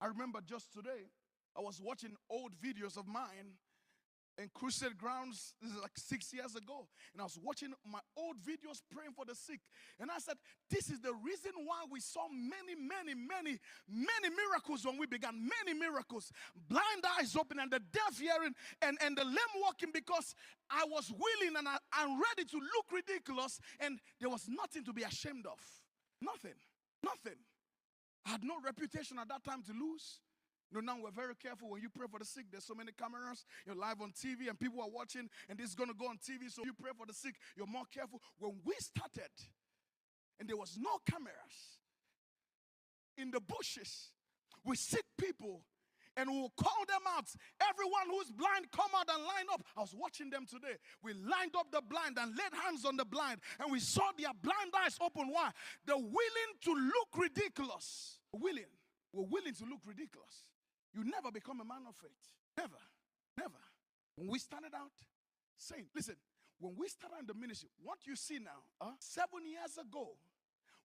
I remember just today, I was watching old videos of mine in crusade grounds. This is like 6 years ago, and I was watching my old videos praying for the sick, and I said, this is the reason why we saw many miracles when we began. Many miracles, blind eyes open and the deaf hearing, and the lame walking, because I was willing and I'm ready to look ridiculous, and there was nothing to be ashamed of. Nothing. I had no reputation at that time to lose. Now we're very careful when you pray for the sick. There's so many cameras. You're live on TV and people are watching, and this is going to go on TV. So you pray for the sick, you're more careful. When we started, and there was no cameras, in the bushes, we sick people, and we'll call them out. Everyone who's blind, come out and line up. I was watching them today. We lined up the blind and laid hands on the blind, and we saw their blind eyes open wide. They're willing to look ridiculous. We're willing to look ridiculous. You never become a man of faith. Never. When we started out saying, listen, when we started in the ministry, what you see now, 7 years ago,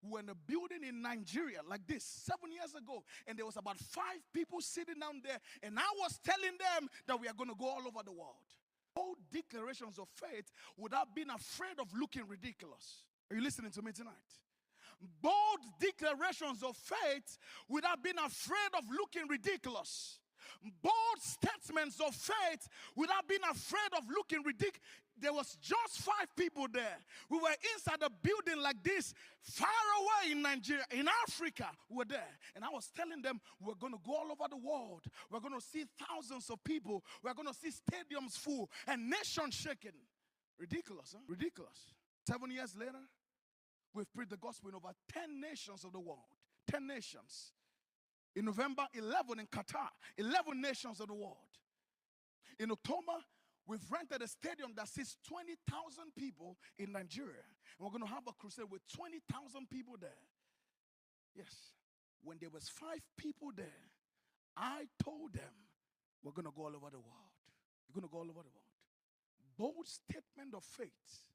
we were in a building in Nigeria like this, 7 years ago, and there was about 5 people sitting down there, and I was telling them that we are going to go all over the world. All declarations of faith without being afraid of looking ridiculous. Are you listening to me tonight? Bold declarations of faith without being afraid of looking ridiculous. Bold statements of faith without being afraid of looking ridiculous. There was just 5 people there. We were inside a building like this, far away in Nigeria, in Africa. We were there. And I was telling them, we're going to go all over the world. We're going to see thousands of people. We're going to see stadiums full and nations shaken. Ridiculous, huh? Ridiculous. 7 years later, we've preached the gospel in over 10 nations of the world. 10 nations. In November, 11 in Qatar. 11 nations of the world. In October, we've rented a stadium that seats 20,000 people in Nigeria. And we're going to have a crusade with 20,000 people there. Yes. When there was 5 people there, I told them, we're going to go all over the world. We're going to go all over the world. Bold statement of faith,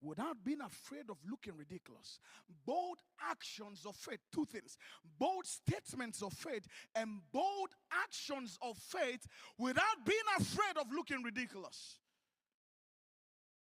without being afraid of looking ridiculous. Bold actions of faith. 2 things. Bold statements of faith and bold actions of faith without being afraid of looking ridiculous.